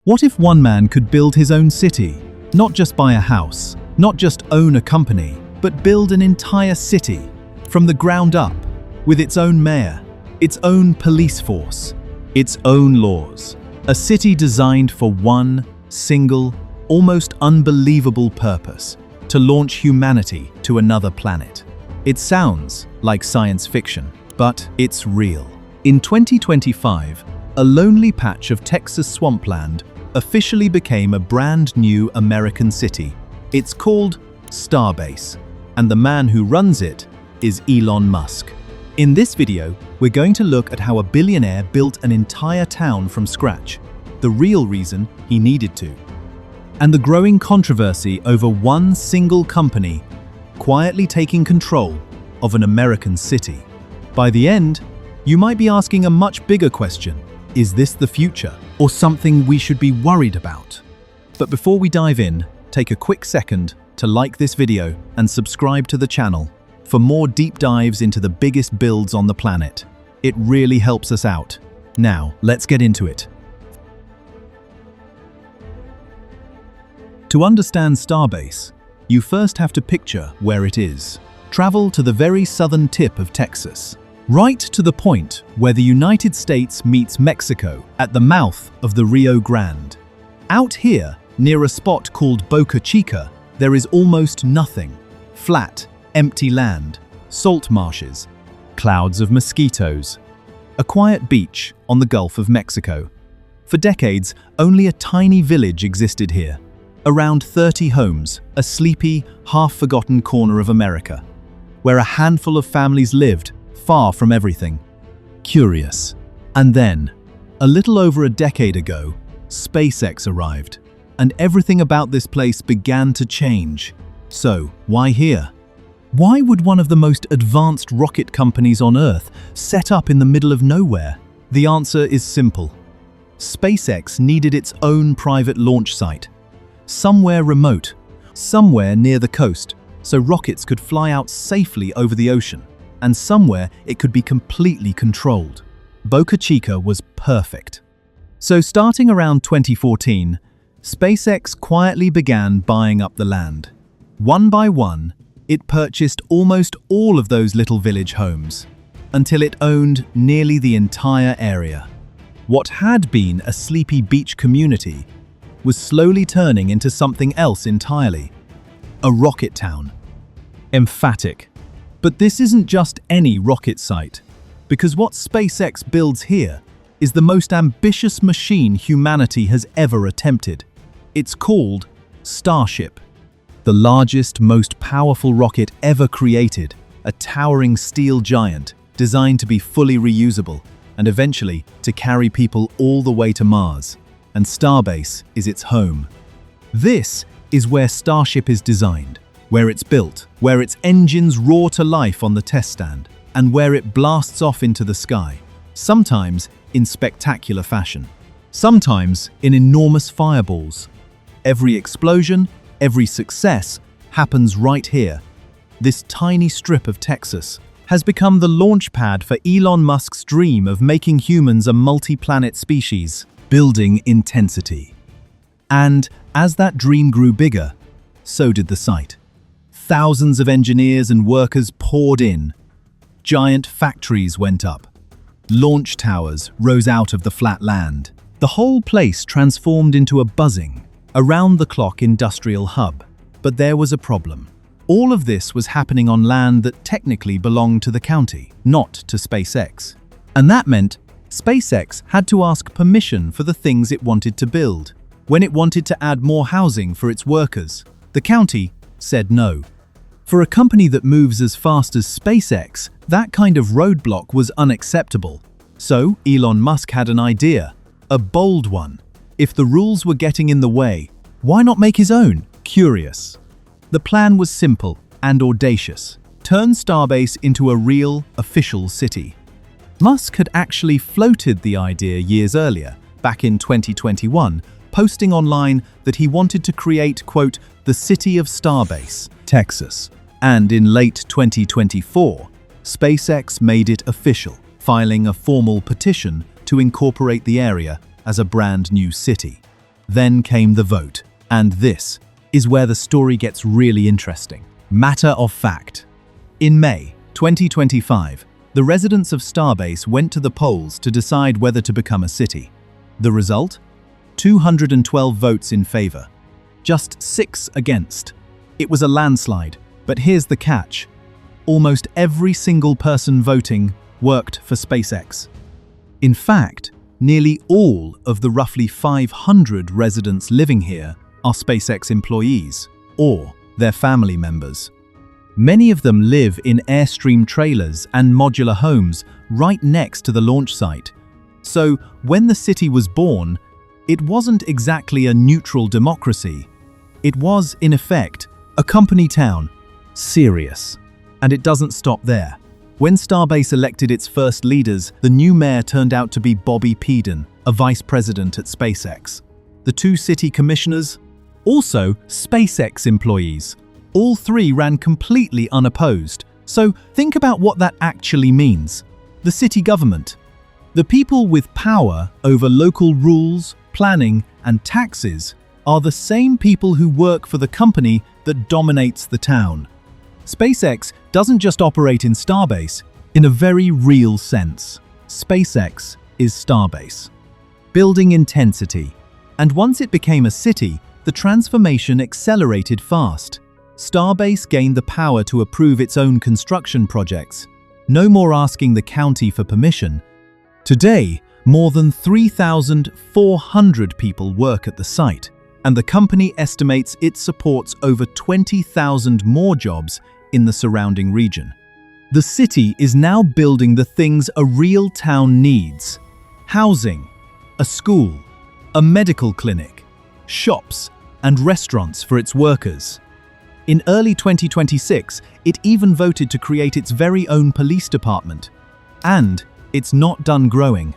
What if one man could build his own city? Not just buy a house, not just own a company, but build an entire city from the ground up, with its own mayor, its own police force, its own laws. A city designed for one single, almost unbelievable purpose: to launch humanity to another planet. It sounds like science fiction, but it's real. In 2025, a lonely patch of Texas swampland officially became a brand new American city. It's called Starbase, and the man who runs it is Elon Musk. In this video, we're going to look at how a billionaire built an entire town from scratch, the real reason he needed to, and the growing controversy over one single company quietly taking control of an American city. By the end, you might be asking a much bigger question. Is this the future, or something we should be worried about? But before we dive in, take a quick second to like this video and subscribe to the channel for more deep dives into the biggest builds on the planet. It really helps us out. Now, let's get into it. To understand Starbase, you first have to picture where it is. Travel to the very southern tip of Texas, right to the point where the United States meets Mexico at the mouth of the Rio Grande. Out here, near a spot called Boca, Chica, there is almost nothing. Flat, empty land, salt marshes, clouds of mosquitoes, a quiet beach on the Gulf of Mexico. For decades, only a tiny village existed here. Around 30 homes, a sleepy, half-forgotten corner of America, where a handful of families lived, far from everything. Curious. And then, a little over a decade ago, SpaceX arrived, and everything about this place began to change. So, why here? Why would one of the most advanced rocket companies on Earth set up in the middle of nowhere? The answer is simple. SpaceX needed its own private launch site, somewhere remote, somewhere near the coast, so rockets could fly out safely over the ocean, and somewhere it could be completely controlled. Boca Chica was perfect. So starting around 2014, SpaceX quietly began buying up the land. One by one, it purchased almost all of those little village homes, until it owned nearly the entire area. What had been a sleepy beach community was slowly turning into something else entirely: a rocket town. Emphatic. But this isn't just any rocket site, because what SpaceX builds here is the most ambitious machine humanity has ever attempted. It's called Starship, the largest, most powerful rocket ever created, a towering steel giant designed to be fully reusable and eventually to carry people all the way to Mars. And Starbase is its home. This is where Starship is designed, where it's built, where its engines roar to life on the test stand, and where it blasts off into the sky, sometimes in spectacular fashion, sometimes in enormous fireballs. Every explosion, every success happens right here. This tiny strip of Texas has become the launchpad for Elon Musk's dream of making humans a multi-planet species, building intensity. And as that dream grew bigger, so did the site. Thousands of engineers and workers poured in. Giant factories went up. Launch towers rose out of the flat land. The whole place transformed into a buzzing, around-the-clock industrial hub. But there was a problem. All of this was happening on land that technically belonged to the county, not to SpaceX. And that meant SpaceX had to ask permission for the things it wanted to build. When it wanted to add more housing for its workers, the county said no. For a company that moves as fast as SpaceX, that kind of roadblock was unacceptable. So Elon Musk had an idea, a bold one. If the rules were getting in the way, why not make his own? Curious. The plan was simple and audacious: turn Starbase into a real, official city. Musk had actually floated the idea years earlier, back in 2021, posting online that he wanted to create, quote, the city of Starbase, Texas. And in late 2024, SpaceX made it official, filing a formal petition to incorporate the area as a brand new city. Then came the vote, and this is where the story gets really interesting. Matter of fact. In May 2025, the residents of Starbase went to the polls to decide whether to become a city. The result? 212 votes in favor, just 6 against. It was a landslide, but here's the catch. Almost every single person voting worked for SpaceX. In fact, nearly all of the roughly 500 residents living here are SpaceX employees or their family members. Many of them live in Airstream trailers and modular homes right next to the launch site. So when the city was born, it wasn't exactly a neutral democracy. It was, in effect, a company town. Serious. And it doesn't stop there. When Starbase elected its first leaders, the new mayor turned out to be Bobby Peden, a vice president at SpaceX. The 2 city commissioners? Also SpaceX employees. All 3 ran completely unopposed. So think about what that actually means. The city government. The people with power over local rules, planning, and taxes are the same people who work for the company that dominates the town. SpaceX doesn't just operate in Starbase, in a very real sense. SpaceX is Starbase. Building intensity. And once it became a city, the transformation accelerated fast. Starbase gained the power to approve its own construction projects. No more asking the county for permission. Today, more than 3,400 people work at the site, and the company estimates it supports over 20,000 more jobs in the surrounding region. The city is now building the things a real town needs: housing, a school, a medical clinic, shops, and restaurants for its workers. In early 2026, it even voted to create its very own police department. And it's not done growing.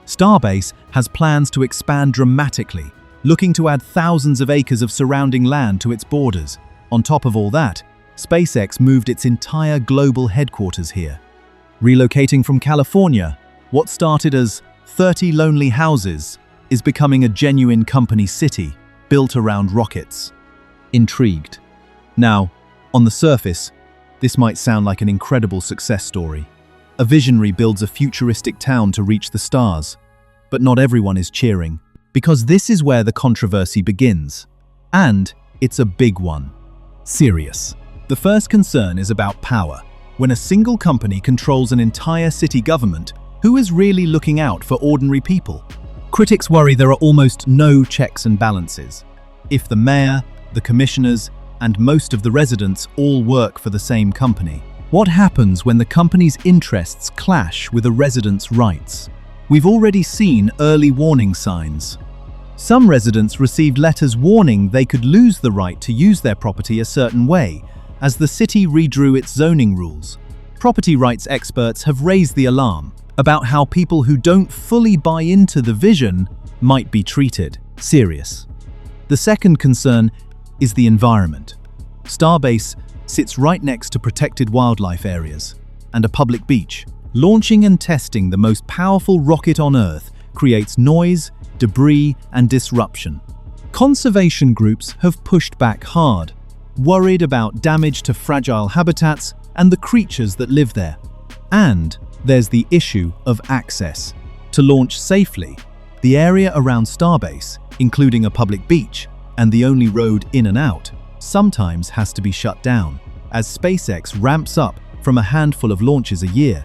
Starbase has plans to expand dramatically, looking to add thousands of acres of surrounding land to its borders. On top of all that, SpaceX moved its entire global headquarters here. Relocating from California, what started as 30 lonely houses is becoming a genuine company city built around rockets. Intrigued? Now, on the surface, this might sound like an incredible success story. A visionary builds a futuristic town to reach the stars. But not everyone is cheering, because this is where the controversy begins. And it's a big one. Serious. The first concern is about power. When a single company controls an entire city government, who is really looking out for ordinary people? Critics worry there are almost no checks and balances. If the mayor, the commissioners, and most of the residents all work for the same company, what happens when the company's interests clash with a resident's rights? We've already seen early warning signs. Some residents received letters warning they could lose the right to use their property a certain way, as the city redrew its zoning rules. Property rights experts have raised the alarm about how people who don't fully buy into the vision might be treated. Serious. The second concern is the environment. Starbase sits right next to protected wildlife areas and a public beach. Launching and testing the most powerful rocket on Earth creates noise, debris, and disruption. Conservation groups have pushed back hard, worried about damage to fragile habitats and the creatures that live there. And there's the issue of access. To launch safely, the area around Starbase, including a public beach and the only road in and out, sometimes has to be shut down, as SpaceX ramps up from a handful of launches a year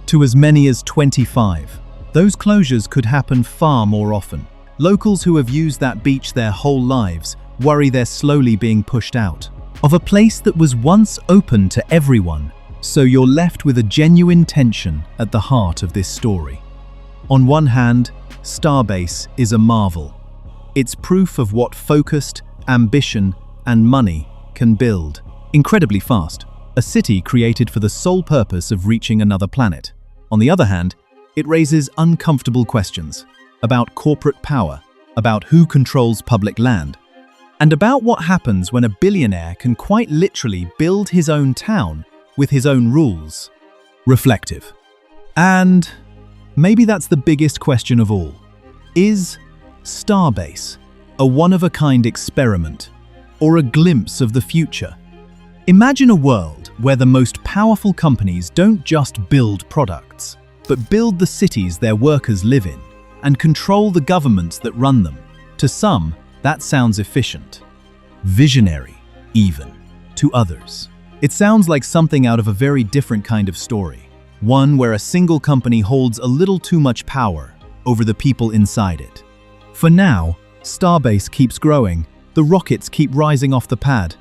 to as many as 25. Those closures could happen far more often. Locals who have used that beach their whole lives worry they're slowly being pushed out of a place that was once open to everyone. So you're left with a genuine tension at the heart of this story. On one hand, Starbase is a marvel. It's proof of what focused, ambition, and money can build. Incredibly fast, a city created for the sole purpose of reaching another planet. On the other hand, it raises uncomfortable questions about corporate power, about who controls public land, and about what happens when a billionaire can quite literally build his own town with his own rules. Reflective. And maybe that's the biggest question of all. Is Starbase a one-of-a-kind experiment, or a glimpse of the future? Imagine a world where the most powerful companies don't just build products, but build the cities their workers live in and control the governments that run them. To some, that sounds efficient, visionary even. To others, it sounds like something out of a very different kind of story, one where a single company holds a little too much power over the people inside it. For now, Starbase keeps growing, the rockets keep rising off the pad,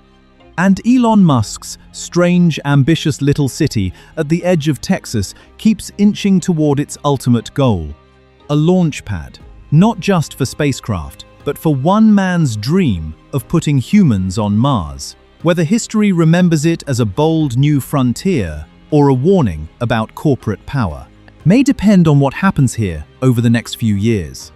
and Elon Musk's strange, ambitious little city at the edge of Texas keeps inching toward its ultimate goal, a launch pad, not just for spacecraft, but for one man's dream of putting humans on Mars. Whether history remembers it as a bold new frontier or a warning about corporate power may depend on what happens here over the next few years.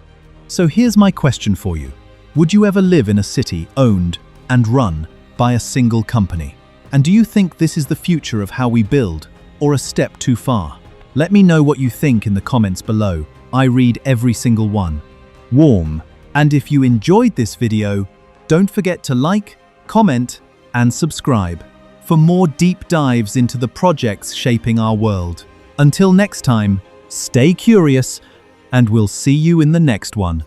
So here's my question for you. Would you ever live in a city owned and run by a single company? And do you think this is the future of how we build, or a step too far? Let me know what you think in the comments below. I read every single one. Warm. And if you enjoyed this video, don't forget to like, comment, and subscribe for more deep dives into the projects shaping our world. Until next time, stay curious, and we'll see you in the next one.